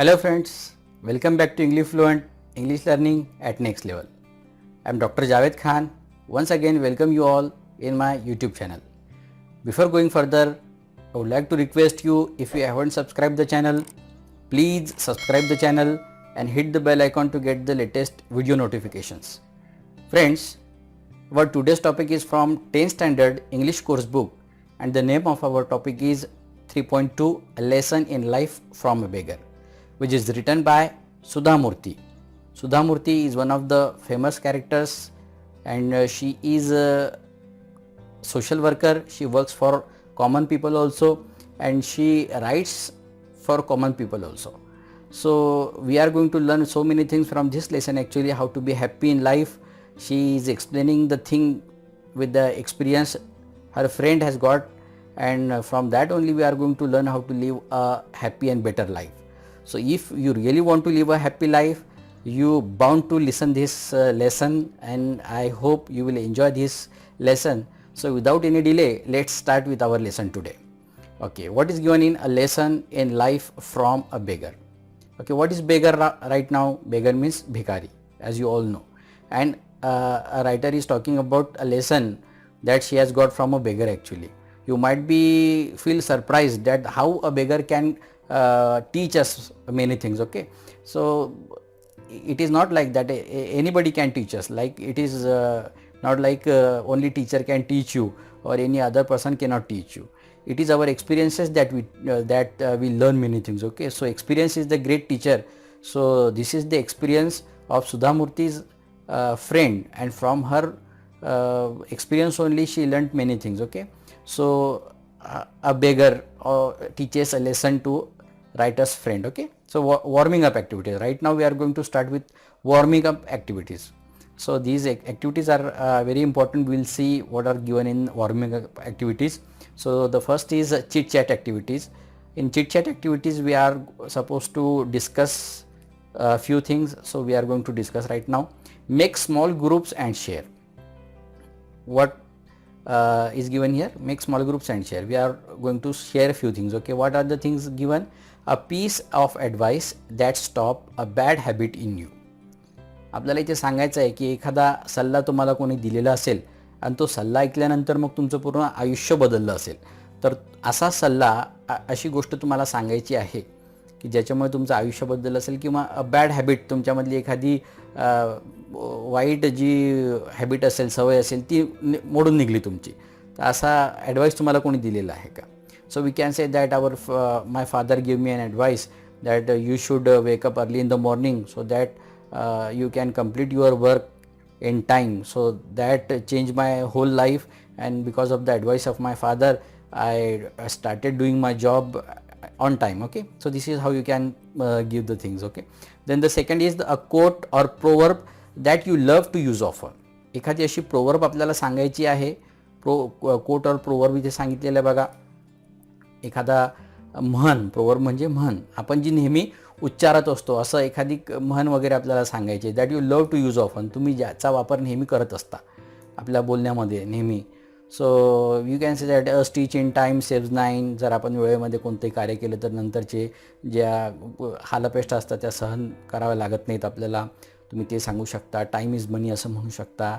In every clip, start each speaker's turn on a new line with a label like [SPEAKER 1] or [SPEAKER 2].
[SPEAKER 1] Hello friends, welcome back to English Fluent English Learning at Next Level. I am Dr. Javed Khan. Once again welcome you all in my YouTube channel. Before going further, I would like to request you, if you haven't subscribed the channel, please subscribe the channel and hit the bell icon to get the latest video notifications. Friends, our today's topic is from 10th standard English course book and the name of our topic is 3.2 A Lesson in Life from a Beggar, which is written by Sudha Murthy. Sudha Murthy is one of the famous characters and she is a social worker. She works for common people also and she writes for common people also. So we are going to learn so many things from this lesson, actually how to be happy in life. She is explaining the thing with the experience her friend has got, and from that only we are going to learn how to live a happy and better life. So if you really want to live a happy life, you bound to listen this lesson, and I hope you will enjoy this lesson. So without any delay, let's start with our lesson today. Okay, what is given in A Lesson in Life from a Beggar? Okay, what is beggar right now? Beggar means bhikari, as you all know, and a writer is talking about a lesson that she has got from a beggar. Actually, you might be feel surprised that how a beggar can teach us many things. Okay, so it is not like that anybody can teach us, like it is not like only teacher can teach you or any other person cannot teach you. It is our experiences that we learn many things. Okay, so experience is the great teacher. So this is the experience of Sudha Murthy's friend, and from her experience only she learnt many things. Okay, so a beggar teaches a lesson to writer's friend. Okay, so warming up activities. Right now we are going to start with warming up activities. So these activities are very important. We will see what are given in warming up activities. So the first is chit chat activities. In chit chat activities we are supposed to discuss a few things. So we are going to discuss right now. Make small groups and share. What is given here? Make small groups and share. We are going to share a few things. Okay, what are the things given? A piece of advice that stop a bad habit in you. आपल्याला इथे सांगायचं आहे की एखादा सल्ला तुम्हाला कोणी दिलेला असेल आणि तो सल्ला ऐकल्यानंतर मग तुमचं पूर्ण आयुष्य बदललं असेल, तर असा सल्ला, अशी गोष्ट तुम्हाला सांगायची आहे की ज्याच्यामुळे तुमचं आयुष्य बदललं असेल, किंवा अ बॅड हॅबिट, तुमच्यामधली एखादी वाईट जी हॅबिट असेल, सवय असेल, ती मोडून निघली तुमची, तर असा ॲडवाईस तुम्हाला कोणी दिलेला आहे का? So we can say that my father gave me an advice that you should wake up early in the morning so that you can complete your work in time. So that changed my whole life, and because of the advice of my father, I started doing my job on time. Okay, so this is how you can give the things. Okay, then the second is a quote or proverb that you love to use often. एखादी अशी proverb आपल्याला सांगायची आहे. Coat और proverb इथे सांगितलेलं आहे बघा. एखादा म्हण, प्रोवर्ब म्हणजे म्हण, आपण जी नेहमी उच्चारत असतो, असं एखादी म्हण वगैरे आपल्याला सांगायची, that you love to use often, तुम्ही ज्याचा वापर नेहमी करत असता आपल्या बोलण्यामध्ये नेहमी. So you can say that a stitch in time saves 9. जर आपण वेळेमध्ये कोणतेही कार्य केलं तर नंतरचे ज्या हालअपेष्टा असतात त्या सहन कराव्या लागत नाहीत आपल्याला, तुम्ही ते सांगू शकता. टाईम इज मनी असं म्हणू शकता.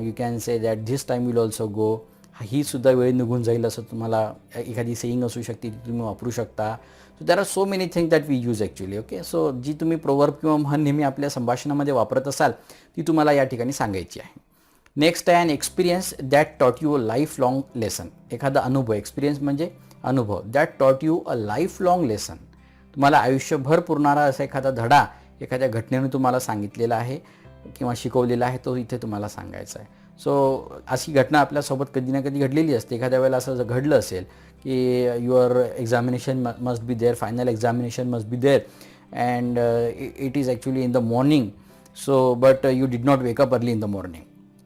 [SPEAKER 1] You can say that this time will also go, ही सुद्धा वेळ निघून जाईल असं तुम्हाला एखादी सेईंग असू शकते, ती तुम्ही वापरू शकता. So there are so many thing that we use actually. Okay, so जी तुम्ही प्रोवर्ब किंवा म्हण नेहमी आपल्या संभाषणामध्ये वापरत असाल ती तुम्हाला या ठिकाणी सांगायची आहे. नेक्स्ट आहे अन एक्सपिरियन्स दॅट टॉट you a life long lesson. एखादा अनुभव, एक्सपिरियन्स म्हणजे अनुभव, दॅट टॉट you a life long lesson, तुम्हाला आयुष्यभर पुरणारा असा एखादा धडा एखाद्या घटनेने तुम्हाला सांगितलेला आहे किंवा शिकवलेला आहे, तो इथे तुम्हाला सांगायचा आहे. सो अशी घटना आपल्यासोबत कधी ना कधी घडलेली असते. एखाद्या वेळेला असं घडलं असेल की your examination must be there, final examination must be there, and it is actually in the morning. So but you did not wake up early in the morning.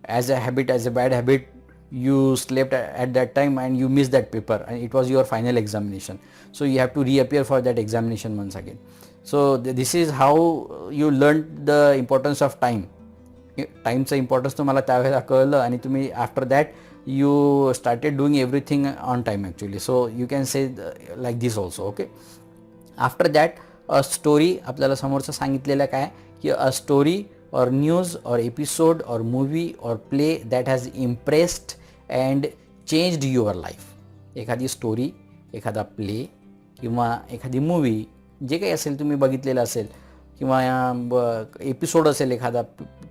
[SPEAKER 1] As a habit, as a bad habit, you slept at that time and you missed that paper and it was your final examination, so you have to reappear for that examination once again. So this is how you learned the importance of time. टाईमचं importance तुम्हाला त्यावेळेला कळलं आणि तुम्ही after that you started doing everything on time actually. So you can say like this also. Okay, after that a story आपल्याला समोरचं सांगितलेलं काय की अ स्टोरी और न्यूज और एपिसोड और मूवी और play that has impressed and changed your life. एखादी स्टोरी, एखादा प्ले किंवा एखादी मूवी जे काही असेल तुम्ही बघितलेलं असेल किंवा एपिसोड असेल एखादा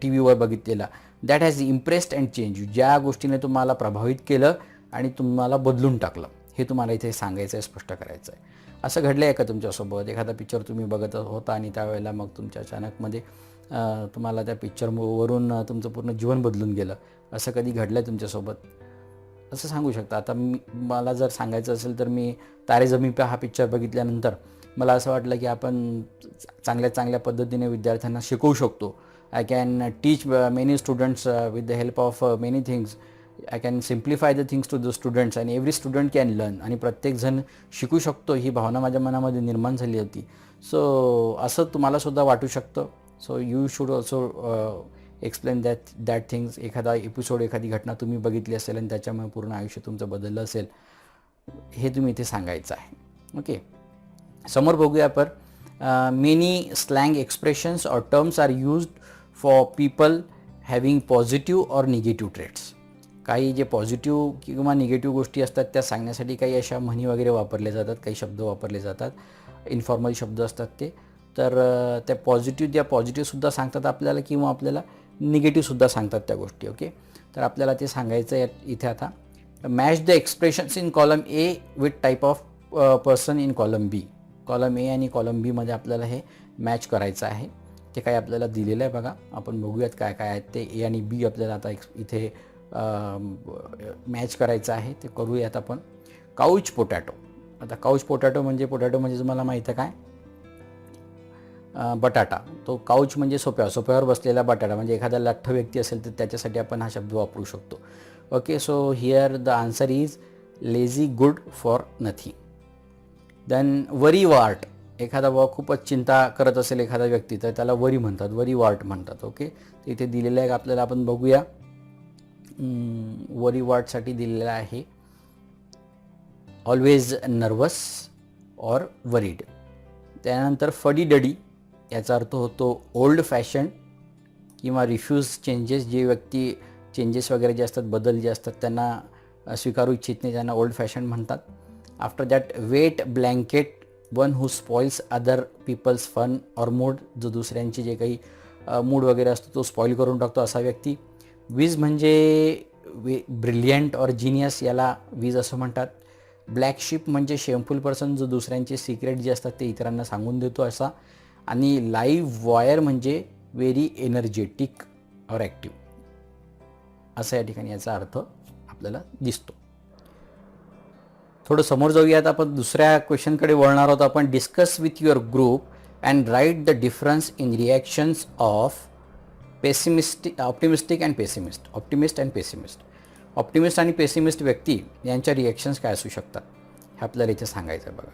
[SPEAKER 1] टी व्हीवर बघितलेला, that has impressed and change you, ज्या गोष्टीने तुम्हाला प्रभावित केलं आणि तुम्हाला बदलून टाकलं, हे तुम्हाला इथे सांगायचं आहे, स्पष्ट करायचं आहे. असं घडलं आहे का तुमच्यासोबत? एखादा पिक्चर तुम्ही बघत होता आणि त्यावेळेला मग तुमच्या अचानकमध्ये तुम्हाला त्या पिक्चरवरून तुमचं पूर्ण जीवन बदलून गेलं, असं कधी घडलं आहे तुमच्यासोबत? असं सांगू शकता. आता मला जर सांगायचं असेल तर मी तारे जमीन पे हा पिक्चर बघितल्यानंतर मला असं वाटलं की आपण चांगल्या पद्धतीने विद्यार्थ्यांना शिकवू शकतो. I can teach many students with the help of many things. I can simplify the things to the students आणि एव्हरी स्टुडंट कॅन लर्न, आणि प्रत्येकजण शिकू शकतो, ही भावना माझ्या मनामध्ये निर्माण झाली होती. सो असं तुम्हालासुद्धा वाटू शकतं. So you should also explain that things. एखादा एपिसोड, एखादी घटना तुम्ही बघितली असेल आणि त्याच्यामुळे पूर्ण आयुष्य तुमचं बदललं असेल, हे तुम्ही इथे सांगायचं आहे. ओके, समोर बघूया आपण. मेनी स्लँग एक्सप्रेशन्स और terms are used for people having positive और निगेटिव्ह ट्रेट्स. काही जे पॉझिटिव्ह किंवा निगेटिव्ह गोष्टी असतात त्या सांगण्यासाठी काही अशा म्हणी वगैरे वापरले जातात, काही शब्द वापरले जातात, इन्फॉर्मल शब्द असतात ते. तर त्या पॉझिटिव्हसुद्धा सांगतात आपल्याला किंवा आपल्याला निगेटिव्हसुद्धा सांगतात त्या गोष्टी. ओके, तर आपल्याला ते सांगायचं आहे इथे. आता match the expressions in column A with type of person in column B. Column A आणि कॉलम बीमध्ये आपल्याला हे मॅच करायचं आहे. ते काय आपल्याला दिलेलं आहे बघा, आपण बघूयात काय काय आहेत ते. ए आणि बी आपल्याला आता इथे मॅच करायचं आहे, ते करूयात आपण. Couch potato. आता काउच पोटॅटो म्हणजे तुम्हाला माहीत आहे काय? बटाटा. तो काउच म्हणजे सोफ्यावर बसलेला बटाटा, म्हणजे एखादा लठ्ठ व्यक्ती असेल तर त्याच्यासाठी आपण हा शब्द वापरू शकतो. Okay, so here the answer is lazy, good for nothing. Then worry wart. एखादा खूपच चिंता करत असेल एखादा व्यक्ती तर त्याला वरी म्हणतात, वरी वार्ट म्हणतात. ओके, तर इथे दिलेलं आहे आपल्याला, आपण बघूया. वरी वार्टसाठी दिलेलं आहे ऑलवेज नर्वस और वरीड. त्यानंतर फडी डडी, याचा अर्थ होतो ओल्ड फॅशन किंवा रिफ्यूज चेंजेस. जे व्यक्ती चेंजेस वगैरे जे असतात, बदल जे असतात, त्यांना स्वीकारू इच्छित नाही, त्यांना ओल्ड फॅशन म्हणतात. After that wet blanket, one who spoils other people's fun और मूड. जो दुसऱ्यांचे जे काही मूड वगैरे असतो तो स्पॉईल करून टाकतो, असा व्यक्ती. वीज म्हणजे ब्रिलियंट और जिनियस, याला वीज असं म्हणतात. ब्लॅक शिप म्हणजे शेमफुल पर्सन, जो दुसऱ्यांचे सिक्रेट जे असतात ते इतरांना सांगून देतो असा. आणि लाईव्ह वायर म्हणजे व्हेरी एनर्जेटिक और ॲक्टिव्ह, असा या ठिकाणी याचा अर्थ आपल्याला दिसतो. थोडं समोर जाऊयात, आपण दुसऱ्या क्वेश्चनकडे वळणार आहोत. आपण discuss with your group and write the difference in reactions of optimistic and pessimist. Optimist आणि पेसिमिस्ट व्यक्ती यांच्या रिॲक्शन्स काय असू शकतात हे आपल्याला इथे सांगायचं आहे बघा.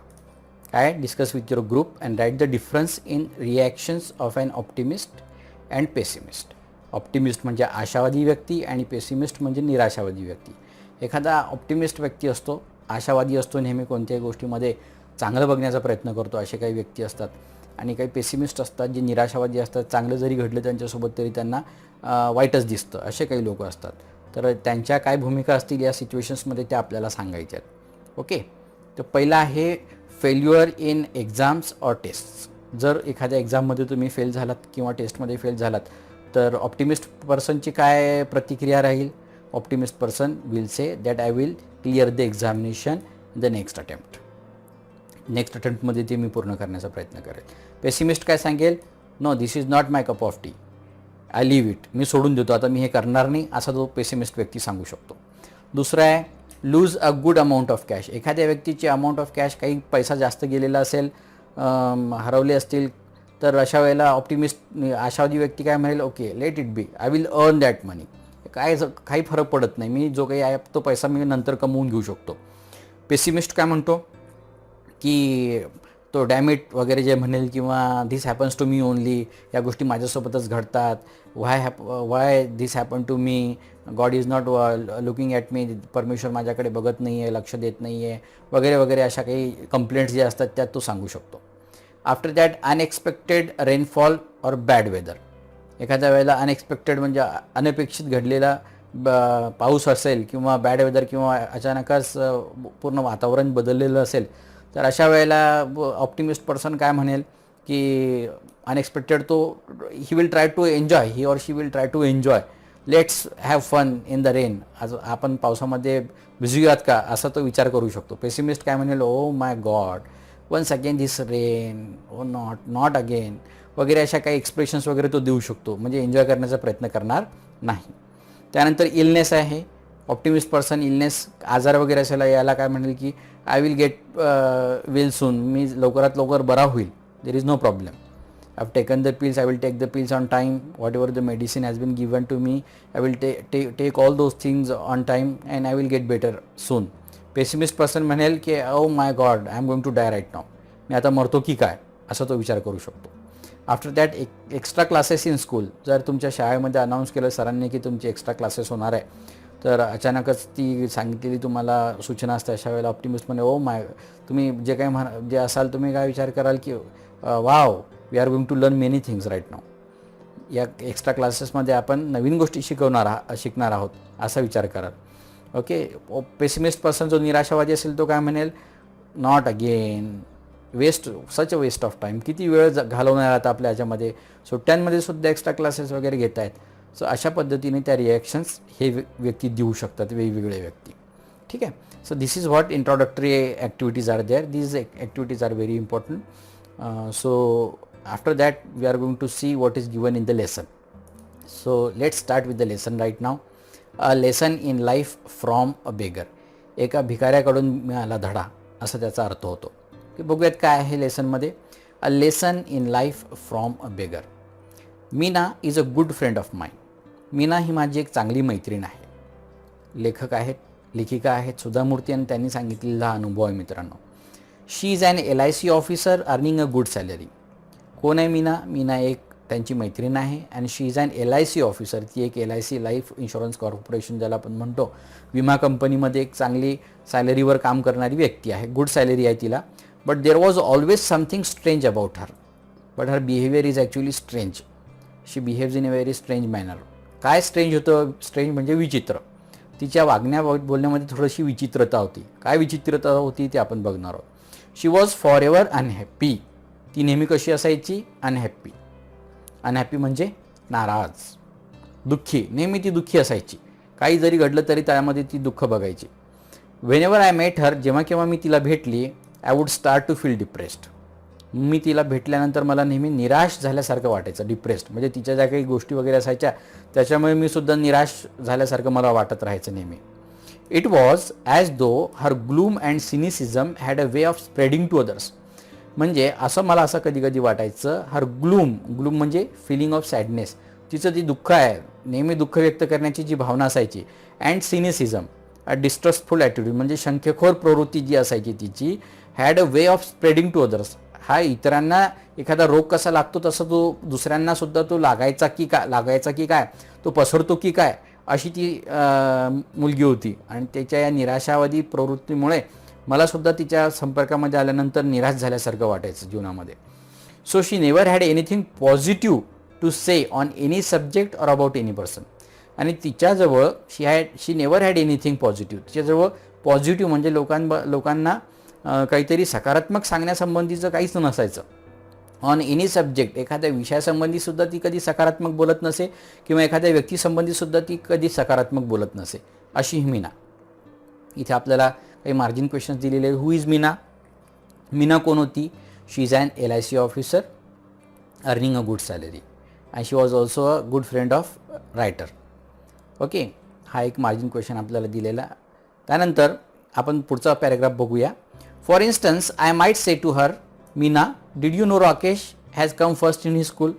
[SPEAKER 1] काय? Discuss with your group and write the difference in reactions of an optimist and pessimist. Optimist म्हणजे आशावादी व्यक्ती आणि पेसिमिस्ट म्हणजे निराशावादी व्यक्ती. एखादा ऑप्टिमिस्ट व्यक्ती असतो, आशावादी असतो, नेहमी कोणत्याही गोष्टीमध्ये चांगलं बघण्याचा प्रयत्न करतो, असे काही व्यक्ती असतात. आणि काही पेसिमिस्ट असतात जे निराशावादी असतात, चांगलं जरी घडलं त्यांच्यासोबत तरी त्यांना वाईटच दिसतं, असे काही लोक असतात. तर त्यांच्या काय भूमिका असतील या सिच्युएशन्समध्ये त्या आपल्याला सांगायच्या आहेत. ओके, तर पहिला आहे failure in exams or tests. जर एखाद्या एक्झाममध्ये तुम्ही फेल झालात किंवा टेस्टमध्ये फेल झालात तर ऑप्टिमिस्ट पर्सनची काय प्रतिक्रिया राहील? Optimist person will say that I will clear the examination the next अटेम्प्टमध्ये ते मी पूर्ण करण्याचा प्रयत्न करेल. पेसिमिस्ट काय सांगेल? No, this is not my cup of tea, I leave it, मी सोडून देतो, आता मी हे करणार नाही, असा तो पेसिमिस्ट व्यक्ती सांगू शकतो. दुसरा आहे lose a good amount of cash. एखाद्या व्यक्तीची अमाऊंट ऑफ कॅश, काही पैसा जास्त गेलेला असेल, हरवले असतील, तर अशा वेळेला आशावादी व्यक्ती काय म्हणेल? Okay, let it be, I will earn that money. काही फरक पडत नाही, मी जो काही आहे तो पैसा मी नंतर कमवून घेऊ शकतो. पेसिमिस्ट काय म्हणतो की तो डॅमिट वगैरे जे म्हणेल किंवा this happens to me only, या गोष्टी माझ्यासोबतच घडतात, why this happen to me, God is not looking at me, परमेश्वर माझ्याकडे बघत नाही आहे, लक्ष देत नाही आहे, वगैरे वगैरे, अशा काही कंप्लेंट्स जे असतात त्यात तो सांगू शकतो. आफ्टर दॅट अनएक्सपेक्टेड रेनफॉल और बॅड वेदर. एखाद्या वेळेला अनएक्सपेक्टेड म्हणजे अनपेक्षित घडलेला पाऊस असेल किंवा बॅड वेदर किंवा अचानकच पूर्ण वातावरण बदललेलं असेल, तर अशा वेळेला ऑप्टिमिस्ट पर्सन काय म्हणेल की अनएक्सपेक्टेड तो he will try to enjoy, he or she will try to enjoy, let's have fun in the rain. आज आपण पावसामध्ये भिजूयात का, असा तो विचार करू शकतो. पेसिमिस्ट काय म्हणेल, oh my God once again this rain, oh not again वगैरे अशा काही एक्सप्रेशन्स वगैरे तो देऊ शकतो, म्हणजे एन्जॉय करण्याचा प्रयत्न करणार नाही. त्यानंतर इलनेस आहे. ऑप्टिमिस्ट पर्सन इलनेस आजार वगैरे असेल याला काय म्हणेल की I will get well soon, मी लवकरात लवकर बरा होईल, there is no problem. I have taken the pills, I will take the pills on time, whatever the medicine has been given to me, I will take all those things on time and I will get better soon. Pessimist person म्हणेल की oh my God I am going to die right now, मी आता मरतो की काय, असा तो विचार करू शकतो. After that extra classes in school. जर तुमच्या शाळेमध्ये अनाऊन्स केलं सरांनी की तुमची एक्स्ट्रा क्लासेस होणार आहे, तर अचानकच ती सांगितलेली तुम्हाला सूचना असते, अशा वेळेला ऑप्टिमिस्ट म्हणे ओ माय, तुम्ही जे काही जे असाल तुम्ही काय विचार कराल की wow we are going to learn many things right now. या एक्स्ट्रा क्लासेसमध्ये आपण नवीन गोष्टी शिकणार आहोत असा विचार कराल. ओके. पेसिमिस्ट पर्सन जो निराशावादी असेल तो काय म्हणेल, not again, waste, such a waste of time, किती वेळ घालवणार आता आपल्या ह्याच्यामध्ये, सुट्ट्यांमध्ये सुद्धा एक्स्ट्रा क्लासेस वगैरे घेत आहेत. सो अशा पद्धतीने त्या रिॲक्शन्स हे व्यक्ती देऊ शकतात, वेगवेगळे व्यक्ती. ठीक आहे. So this is what introductory activities are there. These activities are very important. So after that we are going to see what is given in the lesson. So let's start with the lesson right now. A lesson in life from a beggar. एका भिकाऱ्याकडून मिळाला धडा, असा त्याचा अर्थ होतो. बघूयात काय आहे लेसनमध्ये. A lesson in life from a beggar. Meena is a good friend of mine. Meena ही माझी एक चांगली मैत्रीण आहे. लेखक आहेत, लेखिका आहेत सुधा मूर्ती आणि त्यांनी सांगितलेला अनुभव आहे मित्रांनो. She is an LIC officer earning a good salary. कोण आहे मीना? मीना एक त्यांची मैत्रीण आहे आणि she is an LIC officer. ती एक LIC लाईफ इन्शुरन्स कॉर्पोरेशन ज्याला आपण म्हणतो, विमा कंपनीमध्ये एक चांगली सॅलरीवर काम करणारी व्यक्ती आहे. गुड सॅलरी आहे तिला. But there was always something strange about her. But her behaviour is actually strange. She behaves in a very strange manner. काय स्ट्रेंज होतं? स्ट्रेंज म्हणजे विचित्र. तिच्या वागण्या बोलण्यामध्ये थोडीशी विचित्रता होती. काय विचित्रता होती ते आपण बघणार आहोत. शी वॉज फॉर एव्हर अनहॅप्पी. ती नेहमी कशी असायची? अनहॅप्पी. अनहॅप्पी म्हणजे नाराज, दुःखी. नेहमी ती दुःखी असायची. काही जरी घडलं तरी त्यामध्ये ती दुःख बघायची. व्हेनेवर आय मेट हर, जेव्हा केव्हा मी तिला भेटली, I would start to feel depressed. मी तिला भेटल्यानंतर मला नेहमी निराश झाल्यासारखं वाटायचं. डिप्रेस्ड म्हणजे तिच्या ज्या काही गोष्टी वगैरे असायच्या त्याच्यामुळे मी सुद्धा निराश झाल्यासारखं मला वाटत राहायचं नेहमी. It was as though her gloom and cynicism had a way of spreading to others. म्हणजे मला असं कधी कधी वाटायचं, हर ग्लूम म्हणजे फिलिंग ऑफ सॅडनेस. तिचं जी दुःख आहे, नेहमी दुःख व्यक्त करण्याची जी भावना असायची, and cynicism a distrustful attitude म्हणजे शंखेखोर प्रवृत्ती जी असायची तिची, had a way of spreading to others. हा इतरांना एखादा रोग कसा लागतो तसं तो दुसऱ्यांना सुद्धा तो लागायचा की काय, तो पसरतो की काय, अशी ती मुलगी होती. आणि त्याच्या या निराशावादी प्रवृत्तीमुळे मला सुद्धा तिच्या संपर्कामध्ये आल्यानंतर निराश झाल्यासारखं वाटायचं जीवनामध्ये. So she never had anything positive to say on any subject or about any person. आणि तिच्याजवळ she never had anything positive. तिच्याजवळ पॉझिटिव्ह म्हणजे लोकांना काहीतरी सकारात्मक सांगण्यासंबंधीचं काहीच नसायचं. ऑन एनी सब्जेक्ट, एखाद्या विषयासंबंधीसुद्धा ती कधी सकारात्मक बोलत नसे किंवा एखाद्या व्यक्तीसंबंधीसुद्धा ती कधी सकारात्मक बोलत नसे, अशी ही मीना. इथे आपल्याला काही मार्जिन क्वेश्चन्स दिलेले. हु इज मीना? मीना कोण होती? She is an LIC officer earning a good salary and she was also a good friend of writer. Okay. हा एक मार्जिन क्वेश्चन आपल्याला दिलेला. त्यानंतर आपण पुढचा पॅरेग्राफ बघूया. For instance I might say to her, Meena did you know Rakesh has come first in his school.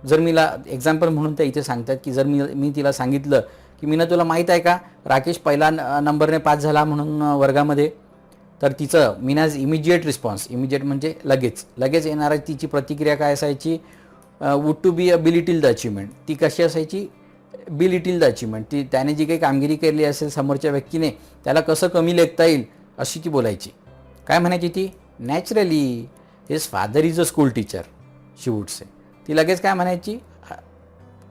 [SPEAKER 1] जर मीला एक्झाम्पल म्हणून त्या इथे सांगतात की जर मी तिला सांगितलं की मीना तुला माहीत आहे का राकेश पहिला नंबरने पास झाला म्हणून वर्गामध्ये, तर तिचं मीनाज इमिजिएट रिस्पॉन्स, इमिजिएट म्हणजे लगेच येणारा तिची प्रतिक्रिया काय असायची? Would to be a belittle the achievement. ती कशी असायची? Belittle the achievement. ती त्याने जी काही कामगिरी केली असेल समोरच्या व्यक्तीने त्याला कसं कमी लेखता येईल अशी ती बोलायची. काय म्हणायची ती? Naturally his father is a school teacher, she would say. ती लगेच काय म्हणायची,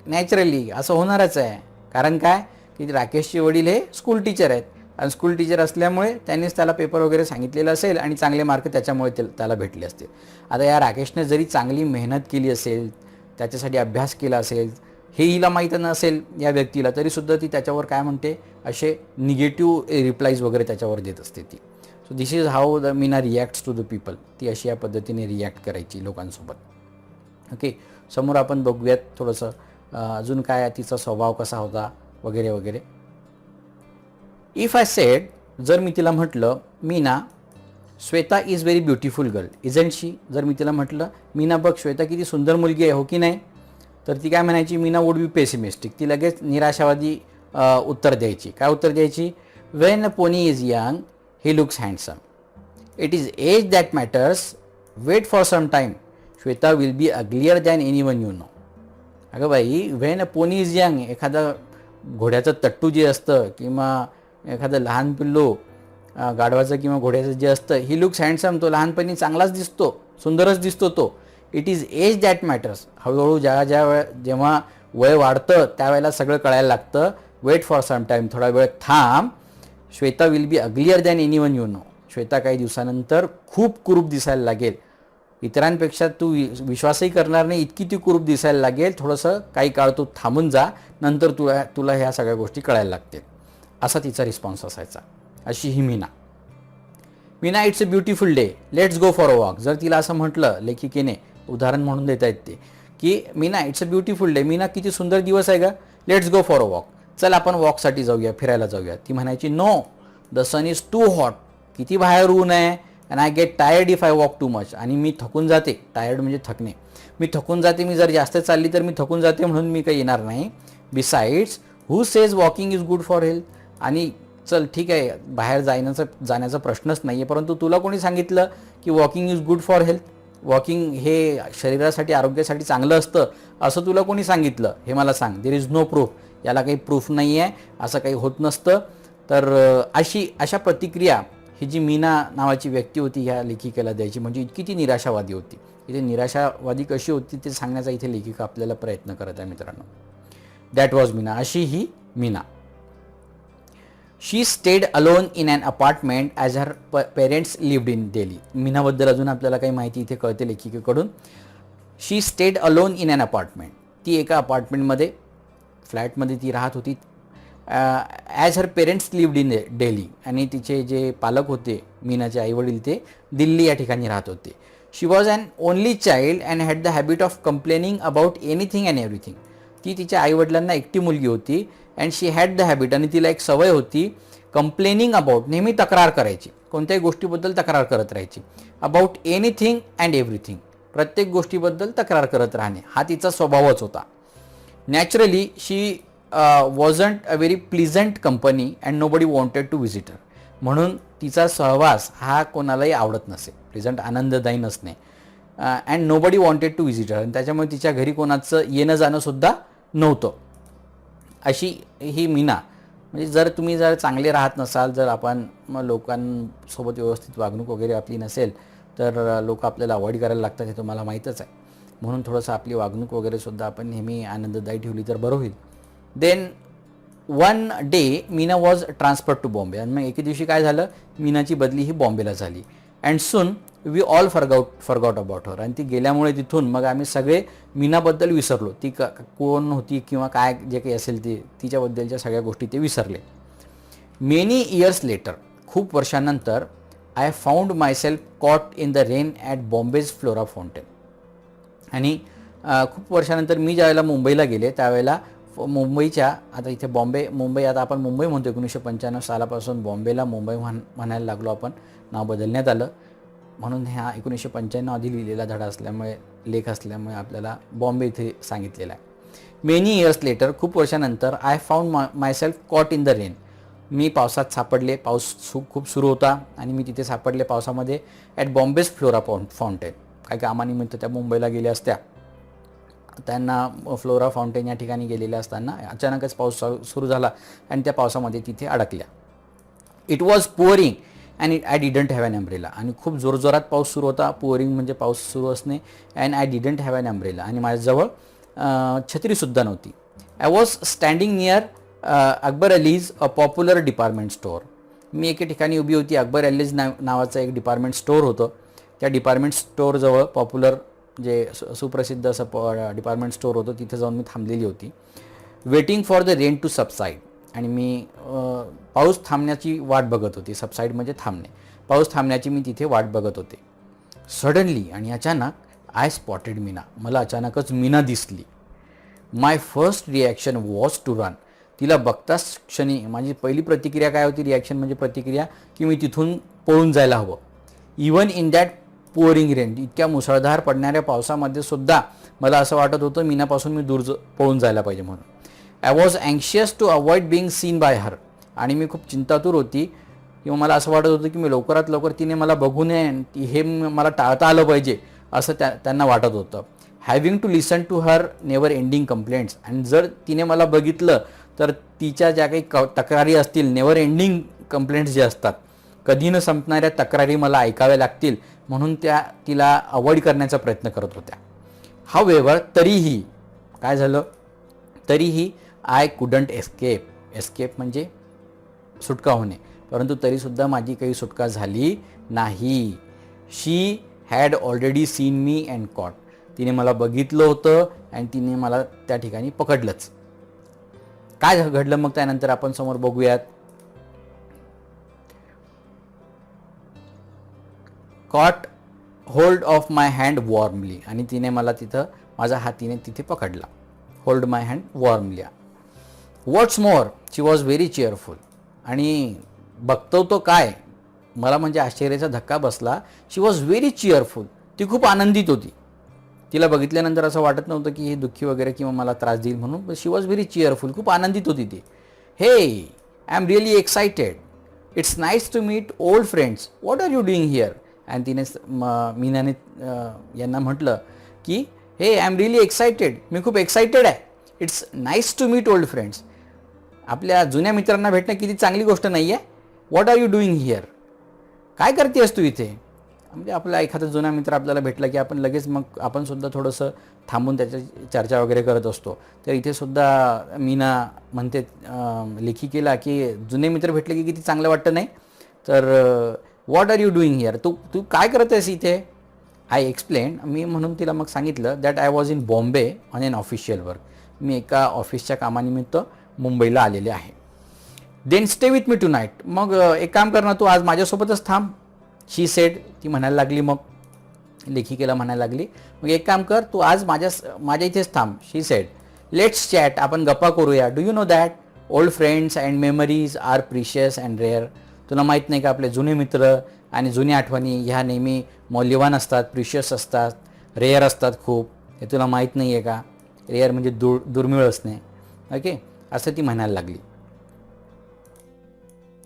[SPEAKER 1] नॅचरली असं होणारच आहे. कारण काय की राकेशचे वडील हे स्कूल टीचर आहेत आणि स्कूल टीचर असल्यामुळे त्यांनीच त्याला पेपर वगैरे सांगितलेलं असेल आणि चांगले मार्क त्याच्यामुळे त्याला भेटले असतील. आता या राकेशने जरी चांगली मेहनत केली असेल, त्याच्यासाठी अभ्यास केला असेल, हे हिला माहीत नसेल या व्यक्तीला, तरीसुद्धा ती त्याच्यावर काय म्हणते, असे निगेटिव्ह रिप्लाईज वगैरे त्याच्यावर देत असते ती. So this is how the Meena reacts to the people. ती अशी या पद्धतीने रिॲक्ट करायची लोकांसोबत. ओके, समोर आपण बघूयात थोडंसं अजून काय तिचा स्वभाव कसा होता वगैरे वगैरे. इफ आय सेड, जर मी तिला म्हटलं, Meena Shweta is very beautiful girl isn't she. जर मी तिला म्हटलं, मीना बघ श्वेता किती सुंदर मुलगी आहे, हो की नाही, तर ती काय म्हणायची, मीना वुड बी पेसिमिस्टिक. ती लगेच निराशावादी उत्तर द्यायची. काय उत्तर द्यायची, when a pony is young he looks handsome. It is age that matters, wait for some time, Shweta will be uglier than anyone you know. अगं बाई, when a pony is young, एखादा घोड्याचं तट्टू जे असतं किंवा एखादं लहान पिल्लू गाढवाचं किंवा घोड्याचं जे असतं, ही लुक्स हँडसम, तो लहानपणी चांगलाच दिसतो, सुंदरच दिसतो तो. It is age that matters, हळूहळू जेव्हा वय वाढतं त्यावेळेला सगळं कळायला लागतं. वेट फॉर सम टाईम, थोडा वेळ थांब, Shweta will be uglier than anyone you know. Shweta काही दिवसानंतर खूप कुरूप दिसायला लागेल, इतरांपेक्षा तू विश्वासही करणार नाही इतकी ती कुरूप दिसायला लागेल. थोडंसं काही काळ तू थांबून जा, नंतर तुला ह्या सगळ्या गोष्टी कळायला लागतील. असा तिचा रिस्पॉन्स असायचा. अशी ही Meena. Meena, it's a beautiful day, let's go for a walk. जर तिला असं म्हटलं लेखिकेने, उदाहरण म्हणून देता येत ते, की Meena it's a beautiful day, Meena किती सुंदर दिवस आहे का, let's go for a walk, चल आपण वॉकसाठी जाऊया, फिरायला जाऊया. ती म्हणायची, no the sun is too hot, किती बाहेर ऊन आहे, and I get tired if I walk too much, आणि मी थकून जाते. टायर्ड म्हणजे थकणे. मी थकून जाते, मी जर जास्त चालली तर मी थकून जाते, म्हणून मी काही येणार नाही. Besides, who says walking is good for health. आणि चल ठीक आहे, बाहेर जाण्याचा प्रश्नच नाही आहे, परंतु तुला कोणी सांगितलं की walking is good for health, walking हे शरीरासाठी आरोग्यासाठी चांगलं असतं, असं तुला कोणी सांगितलं, हे मला सांग. देर इज नो प्रूफ, याला काही प्रूफ नाही आहे, असं काही होत नसतं. तर अशा प्रतिक्रिया ही जी मीना नावाची व्यक्ती होती ह्या लेखिकेला द्यायची. म्हणजे इतकी ती निराशावादी होती. इथे निराशावादी कशी होती ते सांगण्याचा इथे लेखिका आपल्याला प्रयत्न करत आहे मित्रांनो. That was Meena. अशी ही Meena. She stayed alone in an apartment as her parents lived in Delhi. मीनाबद्दल अजून आपल्याला काही माहिती इथे कळते लेखिकेकडून. She stayed alone in an apartment. ती एका अपार्टमेंटमध्ये, फ्लॅटमध्ये ती राहत होती. As her parents lived in Delhi. आणि तिचे जे पालक होते, मीनाचे आईवडील, ते दिल्ली या ठिकाणी राहत होते. She was an only child and had the habit of complaining about anything and everything. ती तिच्या आईवडिलांना एकटी मुलगी होती. And she had the habit, आणि तिला एक सवय होती, कंप्लेनिंग अबाउट, नेहमी तक्रार करायची, कोणत्याही गोष्टीबद्दल तक्रार करत राहायची. अबाउट एनिथिंग अँड एव्हरीथिंग, प्रत्येक गोष्टीबद्दल तक्रार करत राहणे, हा तिचा स्वभावच होता. Naturally she wasn't a very pleasant company and nobody wanted to visit her. म्हणून तिचा सहवास हा कोणालाही आवडत नसे, प्लिझंट आनंददायी नसणे. And nobody wanted to visit her, आणि त्याच्यामुळे तिच्या घरी कोणाचं येणं जाणंसुद्धा नव्हतं. अशी ही मीना. म्हणजे जर तुम्ही चांगले राहत नसाल, जर आपण लोकांसोबत व्यवस्थित वागणूक वगैरे आपली नसेल, तर लोक आपल्याला अवॉइड करायला लागतात, हे तुम्हाला माहीतच आहे. म्हणून थोडंसं आपली वागणूक वगैरेसुद्धा आपण नेहमी आनंददायी ठेवली तर बरं होईल. Then one day Meena was transferred to Bombay. आणि मग एके दिवशी काय झालं, मीनाची बदली ही बॉम्बेला झाली. And soon we all forgot about her. आणि ती गेल्यामुळे तिथून मग आम्ही सगळे मीनाबद्दल विसरलो. ती कोण होती किंवा काय जे काही असेल ते, तिच्याबद्दलच्या सगळ्या गोष्टी ते विसरले. मेनी इयर्स लेटर, खूप वर्षांनंतर, I found myself caught in the rain at Bombay's Flora Fountain. आणि खूप वर्षानंतर मी ज्यावेळेला मुंबईला गेले त्यावेळेला मुंबईच्या, आता इथे मुंबई आता आपण मुंबई म्हणतो, 1995 सालापासून बॉम्बेला मुंबई म्हणायला लागलो आपण, नाव बदलण्यात आलं. म्हणून ह्या 1995 आधी लिहिलेला धडा असल्यामुळे, लेख असल्यामुळे आपल्याला बॉम्बे इथे सांगितलेला आहे. मेनी इयर्स लेटर, खूप वर्षानंतर, I found myself caught in the rain. मी पावसात सापडले, पाऊस खूप सुरू होता आणि मी तिथे सापडले पावसामध्ये, ॲट बॉम्बेज फ्लोरा फाउंटेन. काही कामानिमित्त त्या मुंबईला गेल्या असत्या, त्यांना फ्लोरा फाउंटेन या ठिकाणी गेलेल्या असताना अचानकच पाऊस सुरू झाला आणि त्या पावसामध्ये तिथे अडकल्या. It was pouring and I didn't have an umbrella. आणि खूप जोरजोरात पाऊस सुरू होता, पोअरिंग म्हणजे पाऊस सुरू असणे. And I didn't have an umbrella, आणि माझ्याजवळ छत्रीसुद्धा नव्हती. I was standing near Akbar Ally's a popular department store. मी एके ठिकाणी उभी होती. अकबर अलीज नावाचं एक डिपार्टमेंट स्टोअर होतं. त्या डिपार्टमेंट स्टोअरजवळ पॉप्युलर जे सुप्रसिद्ध असं डिपार्टमेंट स्टोअर होतं, तिथे जाऊन मी थांबलेली होती. Waiting for the rain to subside. आणि मी पाऊस थांबण्याची वाट बघत होती. सबसाईड म्हणजे थांबणे. पाऊस थांबण्याची मी तिथे वाट बघत होते. सडनली आणि अचानक आय स्पॉटेड मीना. मला अचानकच मीना दिसली. My first reaction was to run. तिला बघताच क्षणी माझी पहिली प्रतिक्रिया काय होती, रिॲक्शन म्हणजे प्रतिक्रिया, की मी तिथून पळून जायला हवं. Even in that pouring rain. इतक्या मुसळधार पडणाऱ्या पावसामध्ये सुद्धा मला असं वाटत होतं मीनापासून मी दूर पळून जायला पाहिजे म्हणून. आय वॉज अँशियस to avoid being seen by her. आणि मी खूप चिंतातूर होती, किंवा मला असं वाटत होतं की मी लवकरात लवकर तिने मला बघू नये, हे मला टाळता आलं पाहिजे असं त्यांना वाटत होतं. Having to listen to her never ending complaints. आणि जर तिने मला बघितलं तर तिच्या ज्या काही तक्रारी असतील, नेवर एंडिंग कंप्लेंट्स जे असतात, कधी न संपणाऱ्या तक्रारी मला ऐकाव्या लागतील, म्हणून त्या तिला अवॉइड करण्याचा प्रयत्न करत होत्या. हावेवर, तरीही काय झालं, तरीही आय कुडंट एस्केप. एस्केप म्हणजे सुटका होणे. परंतु तरीसुद्धा माझी काही सुटका झाली नाही. She had already seen me and caught. तिने मला बघितलं होतं आणि तिने मला त्या ठिकाणी पकडलंच. काय घडलं मग त्यानंतर आपण समोर बघूयात. Caught hold of my hand warmly. आणि तिने मला तिथं माझा हात तिने तिथे पकडला. Hold my hand warmly. What's more, she was very cheerful. आणि बघतो तो काय, मला म्हणजे आश्चर्याचा धक्का बसला. She was very cheerful. ती खूप आनंदित होती. तिला बघितल्यानंतर असं वाटत नव्हतं की ही दुःखी वगैरे किंवा मला त्रास देईल म्हणून. She was very cheerful. खूप आनंदित होती ती. Hey, I am really excited. It's nice to meet old friends. What are you doing here. आणि तिने मीनाने यांना म्हटलं की hey, I am really excited. मी खूप एक्सायटेड आहे. It's nice to meet old friends. आपल्या जुन्या मित्रांना भेटणं किती चांगली गोष्ट नाही आहे. What are you doing here. काय करतेस तू इथे. म्हणजे आपला एखादा जुना मित्र आपल्याला भेटला की आपण लगेच मग आपण सुद्धा थोडंसं थांबून त्याच्या चर्चा वगैरे करत असतो. तर इथे सुद्धा मीना म्हणते लेखिकेला की जुने मित्र भेटले की किती चांगलं वाटतं नाही. तर what are you doing here. तू काय करत आहेस इथे. I explain. मी म्हणून तिला मग सांगितलं that I was in Bombay on an official work. मी एका ऑफिसच्या कामानिमित्त मुंबईला आलेले आहे. Then stay with me tonight. मग एक काम कर ना, तू आज माझ्यासोबतच थांब. She said. ती म्हणायला लागली, मग लेखिकेला म्हणायला लागली, मग एक काम कर, तू आज माझ्या इथेच थांब. She said. Let's chat. आपण गप्पा करूया. Do you know that old friends and memories are precious and rare. तुला माहीत नाही का आपले जुने मित्र आणि जुन्या आठवणी ह्या नेहमी मौल्यवान असतात, प्रिशियस असतात, रेअर असतात खूप. हे तुला माहीत नाही आहे का. रेअर म्हणजे दुर्मिळ असणे. ओके, असं ती म्हणायला लागली.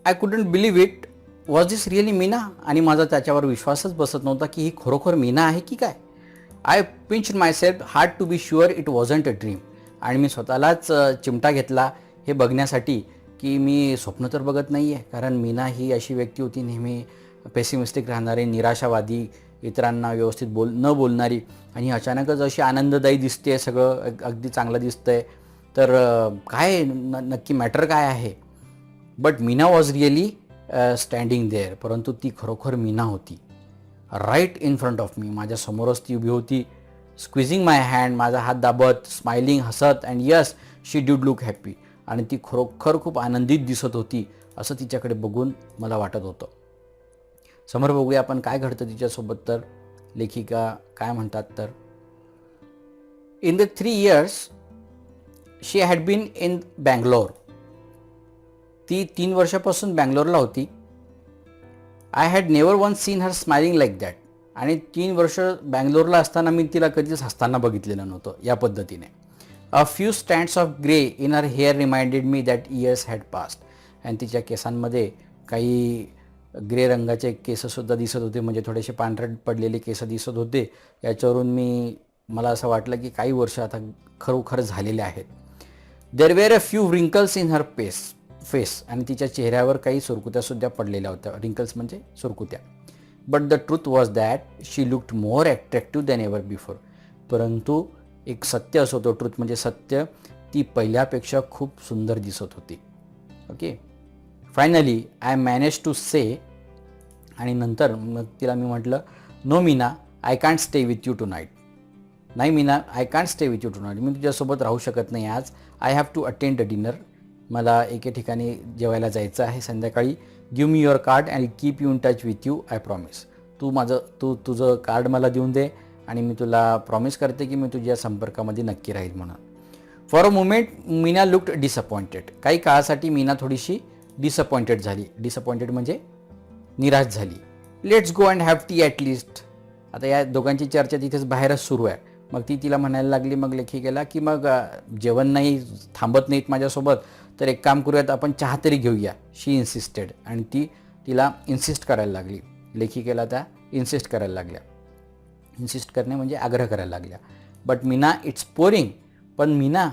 [SPEAKER 1] I couldn't believe it. Was this really Meena. आणि माझा त्याच्यावर विश्वासच बसत नव्हता की ही खरोखर मीना आहे की काय. I pinched my self hard to be sure it wasn't a dream. आणि मी स्वतःलाच चिमटा घेतला हे बघण्यासाठी की मी स्वप्न तर बघत नाही आहे. कारण मीना ही अशी व्यक्ती होती नेहमी पेसिमिस्टिक राहणारी, निराशावादी, इतरांना व्यवस्थित न बोलणारी. आणि अचानकच अशी आनंददायी दिसते, सगळं अगदी चांगलं दिसतंय. तर काय नक्की मॅटर काय आहे. But Meena was really standing there. परंतु ती खरोखर मीना होती. Right in front of me. माझ्यासमोरच ती उभी होती. Squeezing my hand. माझा हात दाबत, स्माइलिंग, हसत. And yes, she did look happy. आणि ती खरोखर खूप आनंदित दिसत होती असं तिच्याकडे बघून मला वाटत होतं. समोर बघूया आपण काय घडतं तिच्यासोबत. तर लेखिका काय म्हणतात तर, in the 3 years she had been in Bangalore. ती 3 वर्षापासून बँगलोरला होती. I had never once seen her smiling like that. आणि 3 वर्ष बँगलोरला असताना मी तिला कधीच हसताना बघितलेलं नव्हतं या पद्धतीने. A few stands of grey in her hair reminded me that years had past. आणि तिच्या केसांमध्ये काही ग्रे रंगाचे केससुद्धा दिसत होते, म्हणजे थोडेसे पांढरट पडलेले केस दिसत होते. याच्यावरून मला असं वाटलं की काही वर्ष आता खरोखर झालेले आहेत. There were a few wrinkles in her face. Face आणि तिच्या चेहऱ्यावर काही सुरकुत्यासुद्धा पडलेल्या होत्या. रिंकल्स म्हणजे सुरकुत्या. But the truth was that she looked more attractive than ever before. परंतु एक सत्य असं होतं, ट्रूथ म्हणजे सत्य, ती पहिल्यापेक्षा खूप सुंदर दिसत होती. Okay. Finally I manage to say, आणि नंतर मग तिला मी म्हटलं, no Meena, I can't stay with you tonight. नाही Meena, I can't stay with you tonight. मी तुझ्यासोबत राहू शकत नाही आज. I have to attend a dinner. मला एके ठिकाणी जेवायला जायचं आहे संध्याकाळी. Give me your card and keep you in touch with you, I promise. तुझं कार्ड मला देऊन दे आणि मी तुला प्रॉमिस करते की मी तुझ्या संपर्कामध्ये नक्की राहील म्हणून. For a moment Meena looked disappointed. काही काळासाठी मीना थोडीशी डिसअपॉइंटेड झाली. डिसअपॉइंटेड म्हणजे निराश झाली. Let's go and have T at least. आता या दोघांची चर्चा तिथेच बाहेरच सुरू आहे. मग ती तिला म्हणायला लागली, मग लेखिकेला, की मग जेवण नाही, थांबत नाहीत माझ्यासोबत, तर एक काम करूयात, आपण चहा तरी घेऊया. शी इन्सिस्टेड. आणि तिला इन्सिस्ट करायला लागली. लेखिकेला त्या इन्सिस्ट करायला लागल्या. इन्सिस्ट करणे म्हणजे आग्रह करायला लागल्या. But Meena, it's pouring. पण मीना,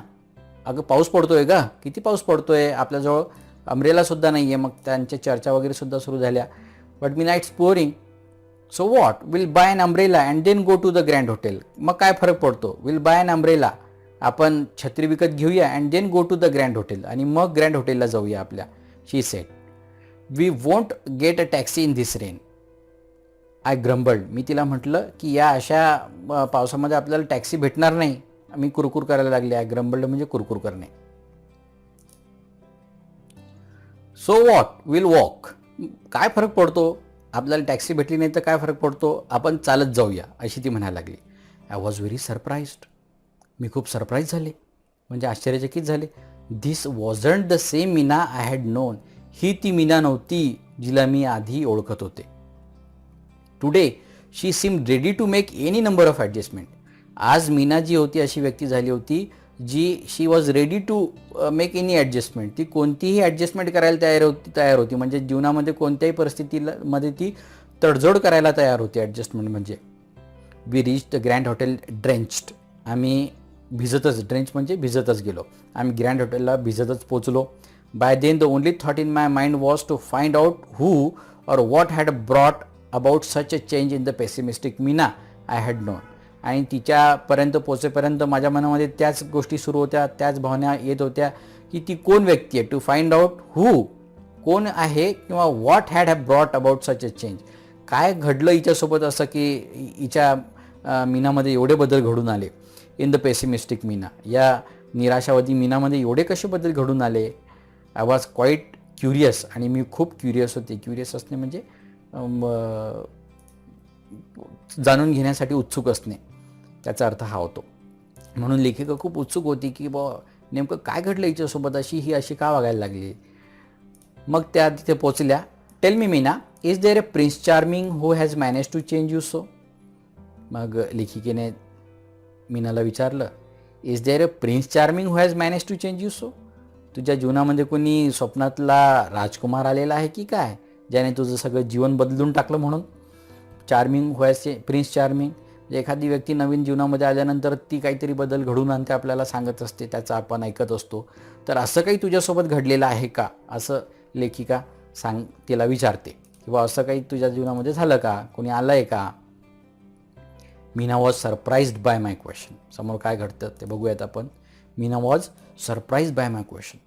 [SPEAKER 1] अगं पाऊस पडतोय का, किती पाऊस पडतोय, आपल्याजवळ अम्ब्रेलासुद्धा नाही आहे. मग त्यांच्या चर्चा वगैरे सुद्धा सुरू झाल्या. But Meena, it's pouring. So what, will buy an umbrella and then go to the grand hotel. मग काय फरक पडतो, विल बाय अन अम्ब्रेला, आपण छत्री विकत घेऊया, and then go to the grand hotel, आणि मग ग्रँड हॉटेलला जाऊया आपल्या. She said. We won't get a taxi in this rain. I grumbled. मी तिला म्हटलं की या अशा पावसामध्ये आपल्याला टॅक्सी भेटणार नाही. मी कुरकुर करायला लागले. आय ग्रंबल्ड म्हणजे कुरकुर करणे. So what, will walk. काय फरक पडतो, आपल्याला टॅक्सी भेटली नाही तर काय फरक पडतो, आपण चालत जाऊया, अशी ती म्हणायला लागली. I was very surprised. मी खूप सरप्राईज झाले, म्हणजे आश्चर्यचकित झाले. This wasn't the same Meena I had known. ही ती मीना नव्हती जिला मी आधी ओळखत होते. Today she seem ready to make any number of adjustment. आज मीना जी होती अशी व्यक्ती झाली होती जी she was ready to make any adjustment. ती कोणतीही ॲडजस्टमेंट करायला तयार होती. म्हणजे जीवनामध्ये कोणत्याही परिस्थितीमध्ये ती तडजोड करायला तयार होती. ॲडजस्टमेंट म्हणजे. We reach the grand hotel drenched. आम्ही भिजतच, ड्रेंच म्हणजे भिजतच गेलो. आम्ही ग्रँड हॉटेलला भिजतच पोचलो. By then the only thought in my mind was to find out who or what had brought about such a change in the pessimistic Meena I had known. आणि तिच्यापर्यंत पोचेपर्यंत माझ्या मनामध्ये त्याच गोष्टी सुरू होत्या, त्याच भावना येत होत्या की ती कोण व्यक्ती आहे. टू फाइंड आउट हू, कोण आहे, किंवा what had have brought about such a change, काय घडलं हिच्यासोबत असं की हिच्या मीनामध्ये एवढे बदल घडून आले. इन द पेसिमिस्टिक मीना, या निराशावादी मीनामध्ये एवढे कसे बदल घडून आले. I was quite curious. आणि मी खूप क्युरियस होते. क्युरियस असणे म्हणजे जाणून घेण्यासाठी उत्सुक असणे, त्याचा अर्थ हा होतो. म्हणून लेखिका खूप उत्सुक होती की नेमकं काय घडलं हिच्यासोबत, ही अशी का वागायला लागली. मग त्या तिथे पोचल्या. Tell me Meena, is there a prince charming who has manage to change you so. मग लेखिकेने मीनाला विचारलं, is there a prince charming who has manage to change you so. तुझ्या जीवनामध्ये कोणी स्वप्नातला राजकुमार आलेला आहे की काय, ज्याने तुझं सगळं जीवन बदलून टाकलं म्हणून. Charming who has prince charming, एखादी व्यक्ती नवीन जीवनामध्ये आल्यानंतर ती काहीतरी बदल घडवून आणते, आपल्याला सांगत असते, त्याचा आपण ऐकत असतो. तर असं काही तुझ्यासोबत घडलेलं आहे का, असं लेखिका तिला विचारते. किंवा असं काही तुझ्या जीवनामध्ये झालं का, कोणी आलं आहे का. Meena was surprised by my question. समोर काय घडतं ते बघूयात आपण. Meena was surprised by my question.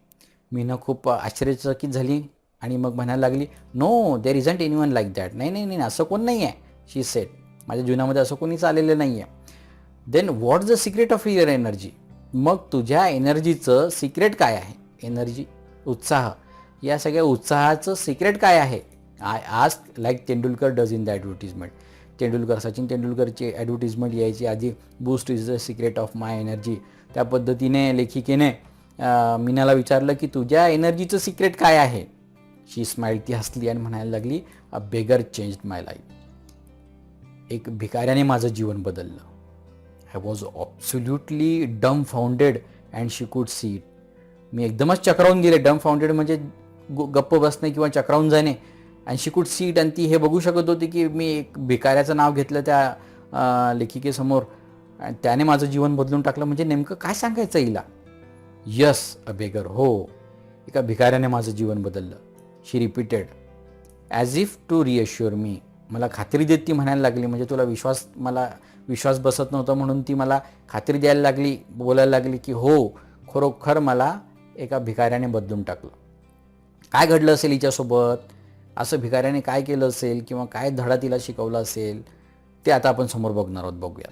[SPEAKER 1] Meena खूप आश्चर्यचकित झाली आणि मग म्हणायला लागली, no there isn't anyone like that. नाही नाही नाही, असं कोण नाही आहे. She said. माझ्या जीवनामध्ये असं कोणीच आलेलं नाही आहे. Then what the secret of your energy. मग तुझ्या एनर्जीचं सिक्रेट काय आहे. एनर्जी, उत्साह, या सगळ्या उत्साहाचं सिक्रेट काय आहे. I ask like Tendulkar does in the advertisement. Sachin तेंडुलकरची ॲडव्हर्टिजमेंट यायची आधी, Boost is the secret of my energy. त्या पद्धतीने लेखिकेने मीनाला विचारलं की तुझ्या एनर्जीचं सिक्रेट काय आहे. शी स्माइल्ड. ती हसली आणि म्हणायला लागली, अ बेगर चेंज्ड माय लाईफ. एक भिकाऱ्याने माझं जीवन बदललं. आय वॉज ॲब्सोल्युटली डम founded and she could see it. मी एकदमच चक्रावून गेले. डम फाउंडेड म्हणजे गप्प बसणे किंवा चक्रावून जाणे. And she could see it, आणि ती हे बघू शकत होती की मी एक भिकाऱ्याचं नाव घेतलं त्या लेखिकेसमोर, आणि त्याने माझं जीवन बदलून टाकलं. म्हणजे नेमकं काय सांगायचं हिला. यस, अ बेगर. हो, एका भिकाऱ्याने माझं जीवन बदललं. शी रिपीटेड ॲज इफ टू रिअश्युअर मी. मला खात्री देत ती म्हणायला लागली, म्हणजे मला विश्वास बसत नव्हता म्हणून ती मला खात्री द्यायला लागली, बोलायला लागली की हो, खरोखर मला एका भिकाऱ्याने बदलून टाकलं. काय घडलं असेल हिच्यासोबत, असं भिकाऱ्याने काय केलं असेल किंवा काय धडा तिला शिकवला असेल, ते आता आपण समोर बघणार आहोत. बघूया.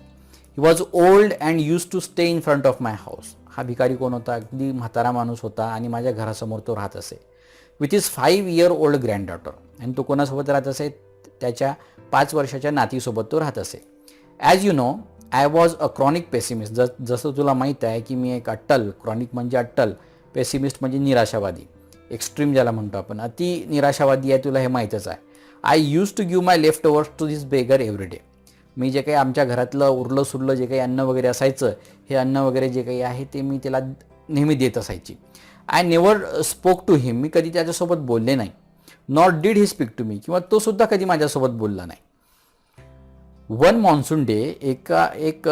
[SPEAKER 1] He was old and use to stay in front of my house. हा भिकारी कोण होता? अगदी म्हातारा माणूस होता आणि माझ्या घरासमोर तो राहत असे. With is 5 year old ग्रँडडॉटर. आणि तो कोणासोबत राहत असे? त्याच्या 5 वर्षाच्या नातीसोबत तो राहत असे. As you know, I was a chronic pessimist. जसं तुला माहीत आहे की मी एक क्रॉनिक म्हणजे अट्टल, पेसिमिस्ट म्हणजे निराशावादी, एक्स्ट्रीम ज्याला म्हणतो आपण, अति निराशावादी आहे, तुला हे माहीतच आहे. I use to give my leftovers to this beggar every day. मी जे काही आमच्या घरातलं उरलं सुरलं जे काही अन्न वगैरे असायचं, हे अन्न वगैरे जे काही आहे ते मी त्याला नेहमी देत असायची. I never spoke to him. मी कधी त्याच्यासोबत बोलले नाही. Not did he speak to me. किंवा तो सुद्धा कधी माझ्यासोबत बोलला नाही. वन मॉन्सून डे, एक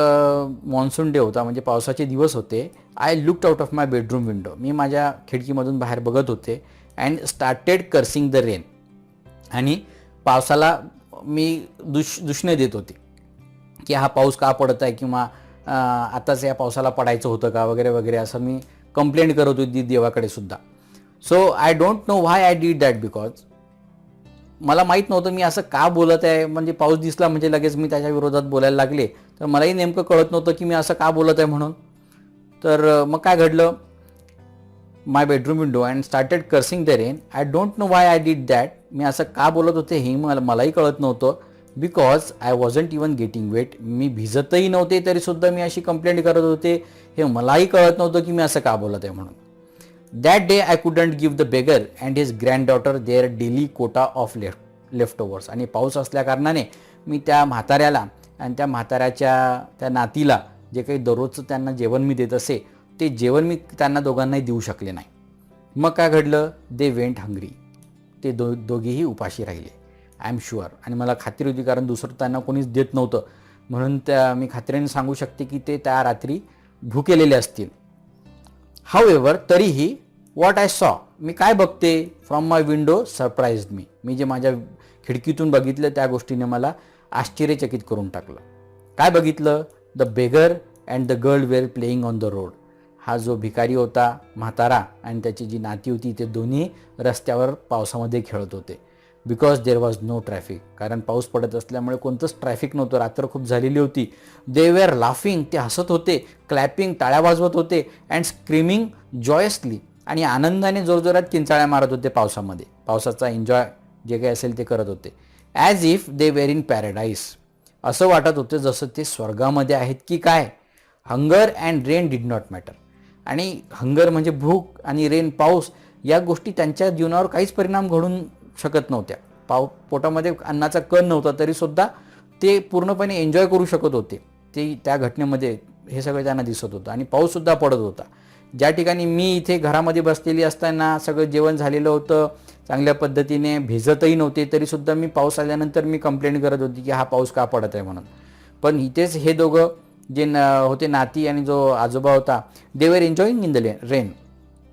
[SPEAKER 1] मॉन्सून डे होता, म्हणजे पावसाचे दिवस होते. I looked out of my bedroom window. मी माझ्या खिडकीमधून बाहेर बघत होते. And started cursing the rain. आणि पावसाला मी दुष्णे देत होते की हा पाऊस का पडत आहे, किंवा आताच या पावसाला पडायचं होतं का, वगैरे वगैरे, असं मी कंप्लेंट करत होती देवाकडे सुद्धा. So I don't know why I did that, because मला माहीत नव्हतं मी असं का बोलत आहे. म्हणजे पाऊस दिसला म्हणजे लगेच मी त्याच्या विरोधात बोलायला लागले, तर मलाही नेमकं कळत नव्हतं की मी असं का बोलत आहे म्हणून. तर मग काय घडलं? My bedroom window and started cursing the rain. I don't know why I did that. मी असं का बोलत होते हे मलाही कळत नव्हतं. Because I wasn't even getting wet. मी भिजतही नव्हते तरीसुद्धा मी अशी कंप्लेंट करत होते, हे मलाही कळत नव्हतं की मी असं का बोलत आहे म्हणून. That day I couldn't give the beggar and his granddaughter their daily quota of leftovers. आणि पाऊस असल्याकारणाने मी त्या म्हाताऱ्याला आणि त्या म्हाताऱ्याच्या त्या नातीला जे काही दररोजचं त्यांना जेवण मी देत असे, ते जेवण मी त्यांना दोघांनाही देऊ शकले नाही. मग काय घडलं? They went hungry. ते दोघेही उपाशी राहिले. I am sure. आणि मला खात्री होती, कारण दुसरं त्यांना कोणीच देत नव्हतं, म्हणून मी खात्रीने सांगू शकते की ते त्या रात्री भुकेलेले असतील. हाऊएव्हर, तरीही व्हॉट आय सॉ, मी काय बघते, फ्रॉम माय विंडो सरप्राईज्ड मी. मी जे माझ्या खिडकीतून बघितलं त्या गोष्टीने मला आश्चर्यचकित करून टाकलं. काय बघितलं? The beggar and the girl were playing on the road. हा जो भिकारी होता, म्हातारा, आणि त्याची जी नाती होती, ते दोन्ही रस्त्यावर पावसामध्ये खेळत होते. Because there was no traffic. कारण पाऊस पडत असल्यामुळे कोणतंच ट्रॅफिक नव्हतं, रात्र खूप झालेली होती. They were laughing. ते हसत होते, क्लॅपिंग, टाळ्या वाजवत होते, अँड स्क्रीमिंग जॉयसली. आणि आनंदाने जोरजोरात किंचाळ्या मारत होते पावसामध्ये. पावसाचा एन्जॉय जे काही असेल ते करत होते. As if they were in Paradise. असं वाटत होतं जसं ते स्वर्गामध्ये आहेत की काय. Hunger and rain did not matter. आणि हंगर म्हणजे भूक, आणि रेन पाऊस, या गोष्टी त्यांच्या जीवनावर काहीच परिणाम घडून शकत नव्हत्या. पोटामध्ये अन्नाचा कण नव्हता तरीसुद्धा ते पूर्णपणे एन्जॉय करू शकत होते. ते त्या घटनेमध्ये हे सगळं त्यांना दिसत होतं. आणि पाऊससुद्धा पडत होता. ज्या ठिकाणी मी इथे घरामध्ये बसलेली असताना सगळं जेवण झालेलं होतं, चांगल्या पद्धतीने भिजतही नव्हते, तरीसुद्धा मी पाऊस आल्यानंतर मी कंप्लेंट करत होती की हा पाऊस का पडत आहे म्हणून. पण इथेच हे दोघं जे होते, नाती आणि जो आजोबा होता, they were enjoying in the rain.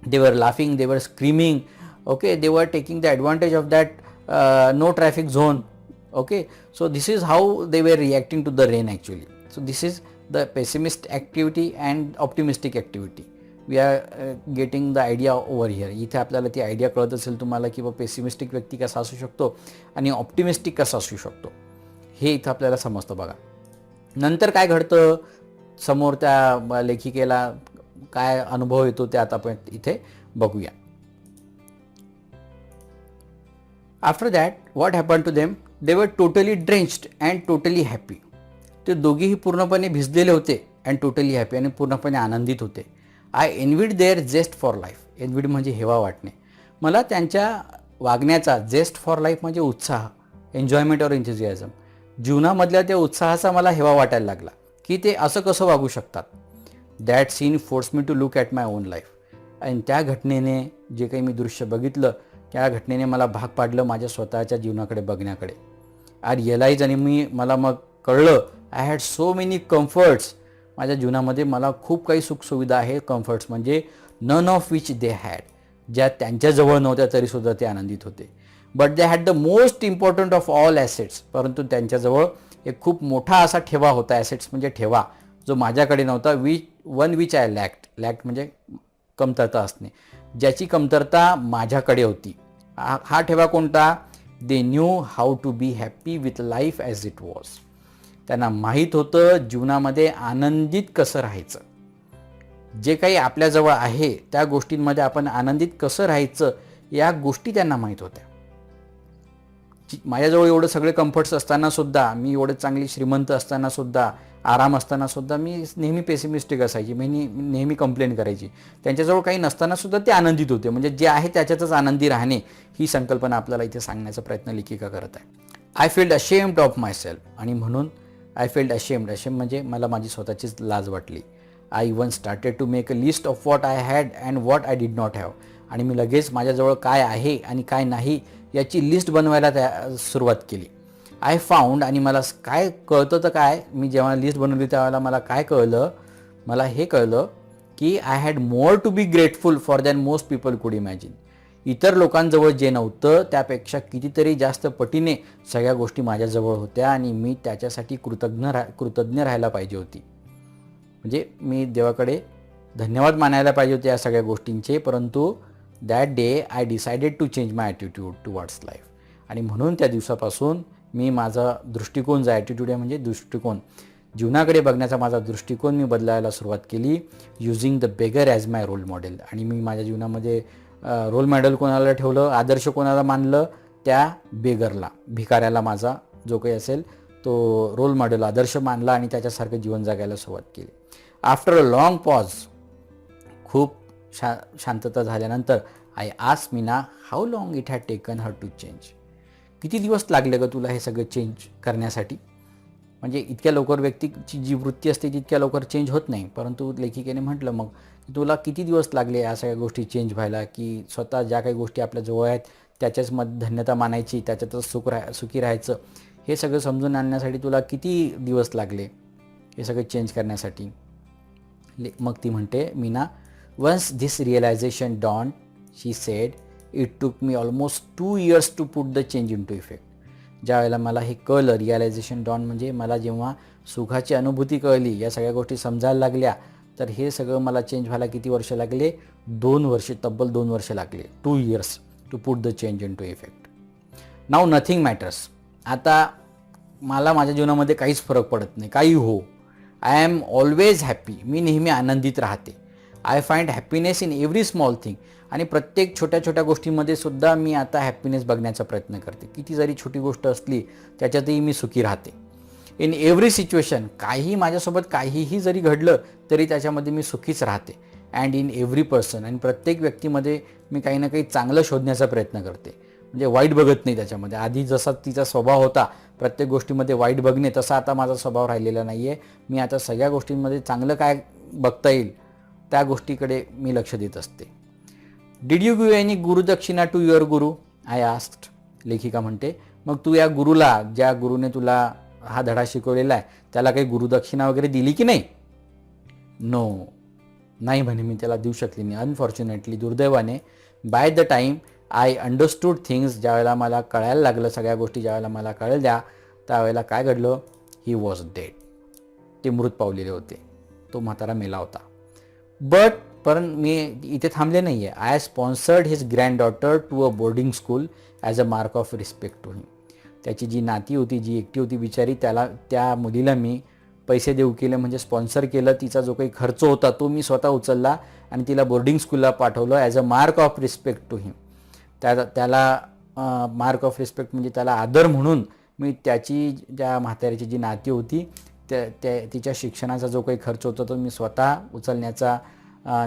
[SPEAKER 1] They were laughing, they were screaming. Okay, they were taking the advantage of that no traffic zone. Okay, so this is how they were reacting to the rain actually. So this is the pessimist activity and optimistic activity. We are getting the idea over here. इथे आपल्याला ती idea कळत असेल तुम्हाला की pessimistic व्यक्ती कसा असू शकतो आणि ऑप्टिमिस्टिक कसा असू शकतो, हे इथं आपल्याला समजतं. बघा नंतर काय घडतं, समोर त्या लेखिकेला काय अनुभव येतो ते आता आपण इथे बघूया. After that what happen to them, they were totally drenched and totally happy. ते दोघेही पूर्णपणे भिजलेले होते अँड टोटली हॅपी, आणि पूर्णपणे आनंदित होते. I envied their zest for life. Envied म्हणजे हेवा वाटणे. मला त्यांच्या वागण्याचा, झेस्ट फॉर लाईफ म्हणजे उत्साह, एन्जॉयमेंट ऑर एन्थुझियाझम, जीवनामधल्या त्या उत्साहाचा मला हेवा वाटायला लागला की ते असं कसं वागू शकतात. That scene force me to look at my own life. आणि त्या घटनेने, जे काही मी दृश्य बघितलं, त्या घटनेने मला भाग पाडलं माझ्या स्वतःच्या जीवनाकडे बघण्याकडे. आय रिअलाइज, आणि मला मग कळलं, I had so many comforts. माझ्या जीवनामध्ये मला खूप काही सुखसुविधा आहे. कम्फर्ट्स म्हणजे none of which they had. ज्या त्यांच्याजवळ नव्हत्या तरीसुद्धा ते आनंदित होते. But they had the most important of all assets. परंतु त्यांच्याजवळ एक खूप मोठा असा ठेवा होता. ॲसेट्स म्हणजे ठेवा, जो माझ्याकडे नव्हता. विच आय लॅक्ट म्हणजे कमतरता असणे, ज्याची कमतरता माझ्याकडे होती. हा ठेवा कोणता? They knew how to be happy with life as it was. त्यांना माहीत होतं जीवनामध्ये आनंदित कसं राहायचं. जे काही आपल्याजवळ आहे त्या गोष्टींमध्ये आपण आनंदित कसं राहायचं या गोष्टी त्यांना माहीत होत्या. माझ्याजवळ एवढं सगळे कम्फर्ट्स असतानासुद्धा, मी एवढं चांगली श्रीमंत असतानासुद्धा, आराम असतानासुद्धा मी नेहमी पेसिमिस्टिक असायची, मी नेहमी कंप्लेन करायची. त्यांच्याजवळ काही नसतानासुद्धा ते आनंदित होते. म्हणजे जे आहे त्याच्यातच आनंदी राहणे, ही संकल्पना आपल्याला इथे सांगण्याचा प्रयत्न लेखिका करत आहे. I field ashamed of my self. आणि म्हणून आय फील्ड अशेम्ड म्हणजे मला माझी स्वतःचीच लाज वाटली. I even started to make a list of what I had and what I did not have. आणि मी लगेच माझ्याजवळ काय आहे आणि काय नाही याची लिस्ट बनवायला सुरुवात केली. आय फाउंड, आणि मला काय कळतं तर काय, मी जेव्हा लिस्ट बनवली त्यावेळेला मला काय कळलं, मला हे कळलं की I had more to be grateful for than most people could imagine. इतर लोकांजवळ जे नव्हतं त्यापेक्षा कितीतरी जास्त पटीने सगळ्या गोष्टी माझ्याजवळ होत्या आणि मी त्याच्यासाठी कृतज्ञ राहायला पाहिजे होती. म्हणजे मी देवाकडे धन्यवाद मानायला पाहिजे होते या सगळ्या गोष्टींचे. परंतु that day I decided to change my attitude towards life. आणि म्हणून त्या दिवसापासून मी माझा दृष्टिकोन, जो ॲटिट्यूड आहे म्हणजे दृष्टिकोन, जीवनाकडे बघण्याचा माझा दृष्टिकोन मी बदलायला सुरुवात केली, using the beggar as my role model. आणि मी माझ्या जीवनामध्ये रोल मॉडेल कोणाला ठेवलं, आदर्श कोणाला मानलं? त्या बेगरला, भिकाऱ्याला माझा जो काही असेल तो रोल मॉडेल, आदर्श मानला आणि त्याच्यासारखं जीवन जगायला सुरुवात केली. आफ्टर अ लाँग पॉज, खूप शांतता झाल्यानंतर, I asked Meena how long it had taken her to change. किती दिवस लागले ग तुला हे सगळं चेंज करण्यासाठी? म्हणजे इतक्या लवकर व्यक्तीची जी वृत्ती असते तितक्या लवकर चेंज होत नाही. परंतु लेखिकेने म्हटलं मग तुला किती दिवस लागले या सगळ्या गोष्टी चेंज व्हायला, की स्वतः ज्या काही गोष्टी आपल्या जवळ आहेत त्याच्याचमध्ये धन्यता मानायची, त्याच्यातच सुखी राहायचं, हे सगळं समजून आणण्यासाठी तुला किती दिवस लागले हे सगळं चेंज करण्यासाठी? मग ती म्हणते, Meena, once this realisation dawned, she said, it took me almost 2 years to put the change into effect. ज्या वेळेला मला हे कळलं, रिअलायझेशन डॉन म्हणजे मला जेव्हा सुखाची अनुभूती कळली, या सगळ्या गोष्टी समजायला लागल्या, तर हे सगळं मला चेंज व्हायला किती वर्ष लागले? 2 वर्षे, तब्बल 2 वर्ष लागले. 2 years to put the change into effect. Now nothing matters. आता मला माझ्या जीवनामध्ये काहीच फरक पडत नाही, काही हो. I am always happy. मी नेहमी आनंदित राहते. I find happiness in every small thing. आणि प्रत्येक छोट्या छोट्या गोष्टींमध्ये सुद्धा मी आता हॅपीनेस बघण्याचा प्रयत्न करते. किती जरी छोटी गोष्ट असली त्याच्यातही मी सुखी राहते. इन एव्हरी सिच्युएशन, काही माझ्यासोबत काहीही जरी घडलं तरी त्याच्यामध्ये मी सुखीच राहते. अँड इन एव्हरी पर्सन, आणि प्रत्येक व्यक्तीमध्ये मी काही ना काही चांगलं शोधण्याचा प्रयत्न करते. म्हणजे वाईट बघत नाही त्याच्यामध्ये. आधी जसा तिचा स्वभाव होता प्रत्येक गोष्टीमध्ये वाईट बघणे, तसा आता माझा स्वभाव राहिलेला नाही आहे. मी आता सगळ्या गोष्टींमध्ये चांगलं काय बघता येईल त्या गोष्टीकडे मी लक्ष देत असते. Did you give any gurudakshina to your guru? I asked. लेखिका म्हणते, मग तू या गुरुला, ज्या गुरुने तुला हा धडा शिकवलेला आहे, त्याला काही गुरुदक्षिणा वगैरे दिली की नाही? नो, नाही म्हणे, मी त्याला देऊ शकली नाही. अनफॉर्च्युनेटली, दुर्दैवाने, by the time I understood things, ज्यावेळेला मला कळायला लागलं सगळ्या गोष्टी, ज्यावेळेला मला कळल्या त्यावेळेला काय घडलं? He was dead. ते मृत पावलेले होते. तो म्हातारा मेला होता. पण मी इथे थांबले नाही आहे. I sponsored his granddaughter to a boarding school as a mark of respect to him. त्याची जी नाती होती, जी एकटी होती बिचारी, त्या मुलीला मी पैसे देऊ केले, म्हणजे स्पॉन्सर केलं. तिचा जो काही खर्च होता तो मी स्वतः उचलला आणि तिला बोर्डिंग स्कूलला पाठवलं as a mark of respect to him. त्याला मार्क ऑफ रिस्पेक्ट म्हणजे त्याला आदर म्हणून मी त्याची, ज्या म्हाताऱ्याची जी नाती होती तिच्या शिक्षणाचा जो काही खर्च होता तो मी स्वतः उचलण्याचा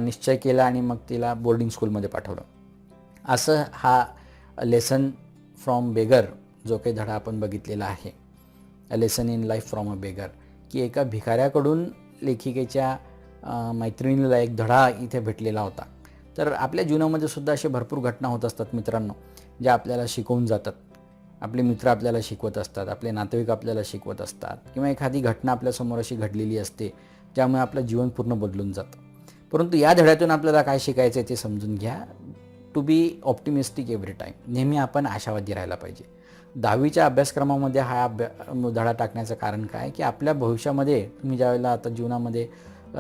[SPEAKER 1] निश्चय केला आणि मग तिला बोर्डिंग स्कूलमध्ये पाठवलं. असं हा लेसन फ्रॉम बेगर, जो काही धडा आपण बघितलेला आहे, अ lesson in life from a beggar, की एका भिकाऱ्याकडून लेखिकेच्या मैत्रिणीला एक धडा इथे भेटलेला होता. तर आपल्या जीवनामध्ये सुद्धा असे भरपूर घटना होत असतात मित्रांनो, ज्या आपल्याला शिकवून जातात. आपले मित्र आपल्याला शिकवत असतात, आपले नातेवाईक आपल्याला शिकवत असतात, किंवा एखादी घटना आपल्यासमोर अशी घडलेली असते ज्यामुळे आपलं जीवन पूर्ण बदलून जातं. परंतु या धड्यातून आपल्याला काय शिकायचं आहे ते समजून घ्या. To be optimistic every time. नेहमी आपण आशावादी राहायला पाहिजे. 10वीच्या अभ्यासक्रमामध्ये हा धडा टाकण्याचं कारण काय, की आपल्या भविष्यामध्ये तुम्ही ज्यावेळेला आता जीवनामध्ये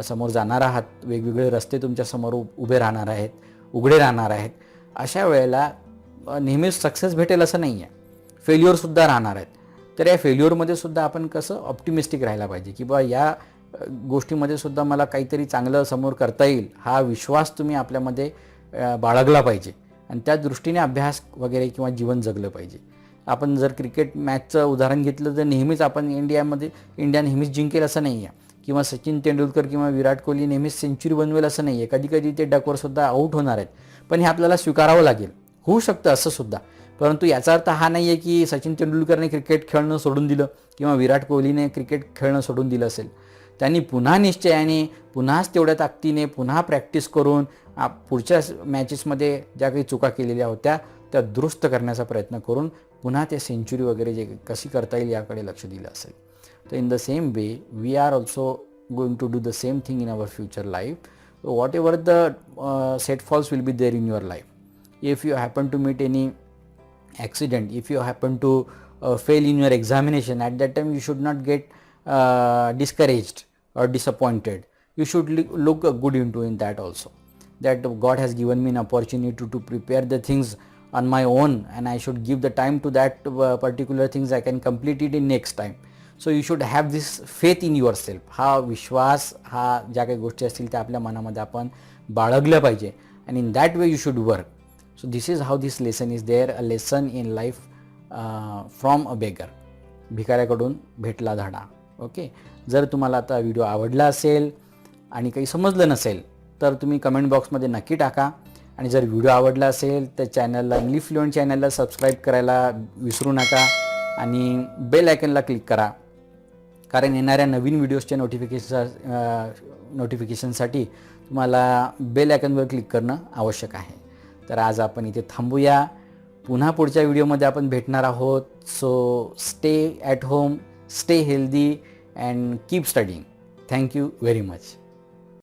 [SPEAKER 1] समोर जाणार आहात, वेगवेगळे रस्ते तुमच्यासमोर उभे राहणार आहेत, उघडे राहणार आहेत. अशा वेळेला नेहमीच सक्सेस भेटेल असं नाही आहे, फेल्युअरसुद्धा राहणार आहेत. तर या फेल्युअरमध्ये सुद्धा आपण कसं ऑप्टिमिस्टिक राहायला पाहिजे, की बा या गोष्टीमध्ये सुद्धा मला काहीतरी चांगलं समोर करता येईल, हा विश्वास तुम्ही आपल्यामध्ये बाळगला पाहिजे आणि त्या दृष्टीने अभ्यास वगैरे किंवा जीवन जगलं पाहिजे. आपण जर क्रिकेट मॅचचं उदाहरण घेतलं तर नेहमीच आपण इंडिया नेहमीच जिंकेल असं नाही आहे, किंवा सचिन तेंडुलकर किंवा विराट कोहली नेहमीच सेंचुरी बनवेल असं नाही आहे. कधी कधी ते डकवरसुद्धा आऊट होणार आहेत, पण हे आपल्याला स्वीकारावं लागेल. होऊ शकतं असं सुद्धा, परंतु याचा अर्थ हा नाही आहे की सचिन तेंडुलकरने क्रिकेट खेळणं सोडून दिलं किंवा विराट कोहलीने क्रिकेट खेळणं सोडून दिलं असेल. त्यांनी पुन्हा निश्चयाने, पुन्हाच तेवढ्या ताकदीने, पुन्हा प्रॅक्टिस करून पुढच्या मॅचेसमध्ये ज्या काही चुका केलेल्या होत्या त्या दुरुस्त करण्याचा प्रयत्न करून पुन्हा ते सेंचुरी वगैरे जे कशी करता येईल याकडे लक्ष दिलं असेल. तर in the same way we are also going to do the same thing in our future life. Whatever the setfalls will be there in your life. If you happen to meet any accident, if you happen to fail in your examination, at that time you should not get discouraged or disappointed. You should look good into in that also, that God has given me an opportunity to prepare the things on my own and I should give the time to that particular things. I can complete it in next time. So you should have this faith in yourself. हा विश्वास, हा ज्या काही गोष्टी असतील त्या आपल्या मनामध्ये आपण बाळगल्या पाहिजे and in that way you should work. So this is how this lesson is there, a lesson in life from a beggar. भिकाऱ्याकडून भेटला धडा. ओके. जर तुम्हाला आता व्हिडिओ आवडला असेल आणि काही समजलं नसेल तर तुम्ही कमेंट बॉक्समध्ये नक्की टाका. आणि जर व्हिडिओ आवडला असेल तर चॅनलला, इंग्लिश फ्लुएंट चॅनलला सबस्क्राईब करायला विसरू नका आणि बेल आयकनला क्लिक करा, कारण येणाऱ्या नवीन व्हिडिओजच्या नोटिफिकेशनसाठी तुम्हाला बेल आयकनवर क्लिक करणं आवश्यक आहे. तर आज आपण इथे थांबूया. पुन्हा पुढच्या व्हिडिओमध्ये आपण भेटणार आहोत. So stay at home, stay healthy and keep studying. Thank you very much.